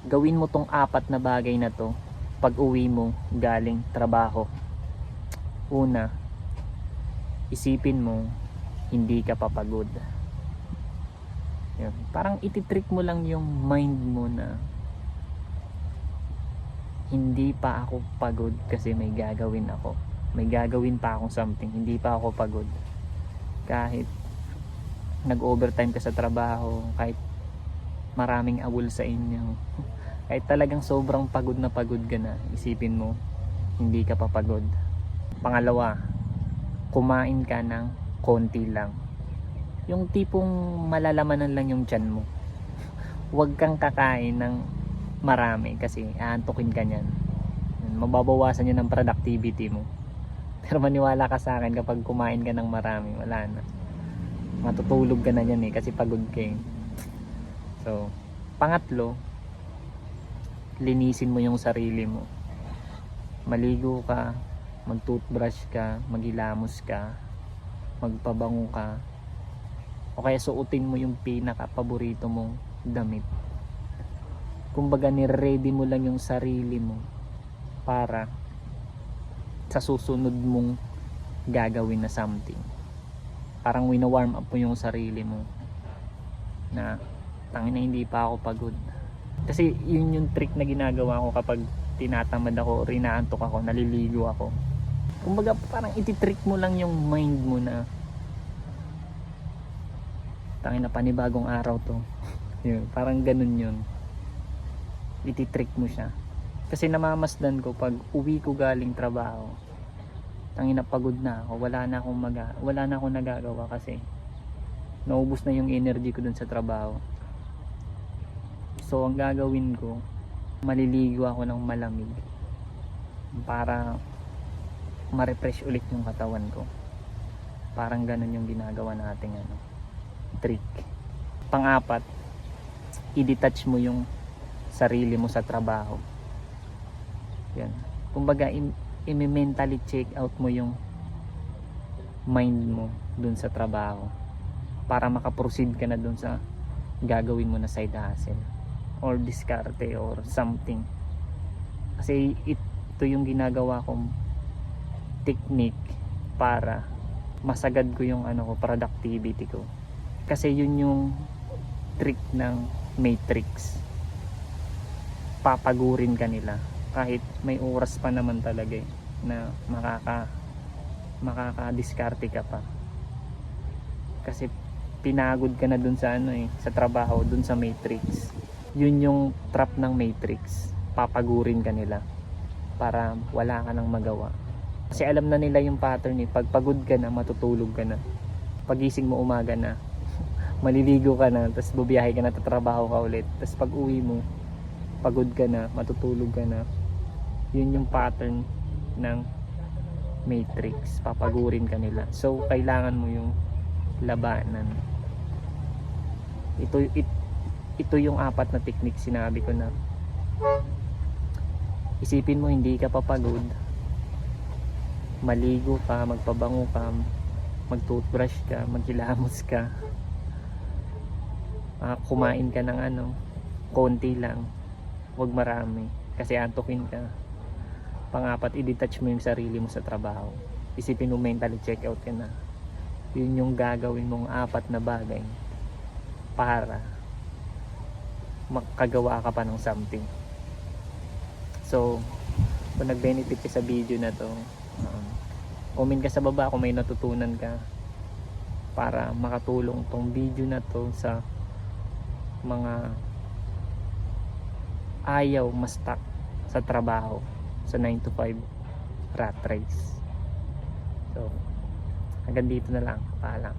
gawin mo tong apat na bagay na to pag uwi mo galing trabaho. Una, isipin mo hindi ka papagod. Yun. Parang ititrick mo lang yung mind mo na hindi pa ako pagod kasi may gagawin ako. May gagawin pa akong something. Hindi pa ako pagod. Kahit nag-overtime ka sa trabaho, kahit maraming awol sa inyo, kahit talagang sobrang pagod ka na, isipin mo, hindi ka pa pagod. Pangalawa, kumain ka ng konti lang. Yung tipong malalamanan lang yung tiyan mo. Huwag kang kakain ng marami kasi aantukin ka niyan. Mababawasan yun ang productivity mo. Pero maniwala ka sa akin, kapag kumain ka ng marami, wala na. Matutulog ka na yan kasi pagod ka eh. So, pangatlo, linisin mo yung sarili mo. Maligo ka, mag-toothbrush ka, maghilamos ka, magpabango ka, o kaya suotin mo yung pinaka-paborito mong damit. Kumbaga ni-ready mo lang yung sarili mo para sa susunod mong gagawin na something. Parang wina-warm up mo yung sarili mo na tangina hindi pa ako pagod. Kasi yun yung trick na ginagawa ko kapag tinatamad ako, rinaantok ako, naliligo ako. Kumbaga parang ititrick mo lang yung mind mo na tangina panibagong araw to. Yun, parang ganun yun. Ititrick mo siya. Kasi namamasdan ko pag uwi ko galing trabaho, tangina pagod na ako, wala na akong nagagawa kasi naubos na yung energy ko dun sa trabaho. So ang gagawin ko, maliligo ako ng malamig para ma-refresh ulit yung katawan ko. Parang ganun yung ginagawa nating trick. Pang-apat, i-detach mo yung sarili mo sa trabaho. Yan. Kumbaga i-mentally check out mo yung mind mo dun sa trabaho para makaproceed ka na dun sa gagawin mo na side hustle or diskarte or something. Kasi ito yung ginagawa kong technique para masagad ko yung productivity ko. Kasi yun yung trick ng matrix. Papagurin ka nila kahit may oras pa naman talaga na makaka-diskarte ka pa. Kasi pinagod ka na dun sa sa trabaho, dun sa matrix. Yun yung trap ng matrix. Papagurin ka nila para wala ka nang magawa. Kasi alam na nila yung pattern pag pagod ka na, matutulog ka na. Pagising mo umaga na, maliligo ka na, tapos bubiyahe ka na, tatrabaho ka ulit. Tapos pag uwi mo, pagod ka na, matutulog ka na. Yun yung pattern ng matrix. Papagurin ka nila. So kailangan mo yung labanan. Ito yung apat na technique sinabi ko na isipin mo hindi ka papagod, maligo ka, magpabango ka, mag-toothbrush ka, maghilamos ka, kumain ka ng konti lang, huwag marami kasi antukin ka. Pang-apat, i-detach mo yung sarili mo sa trabaho. Isipin mo mentally check out ka na. Yun yung gagawin mong apat na bagay para makagawa ka pa ng something. So kung nag-benefit ka sa video na to, comment ka sa baba kung may natutunan ka para makatulong tong video na to sa mga ayaw ma-stuck sa trabaho, sa 9 to 5 rat race. So hanggang dito na lang. Paalam.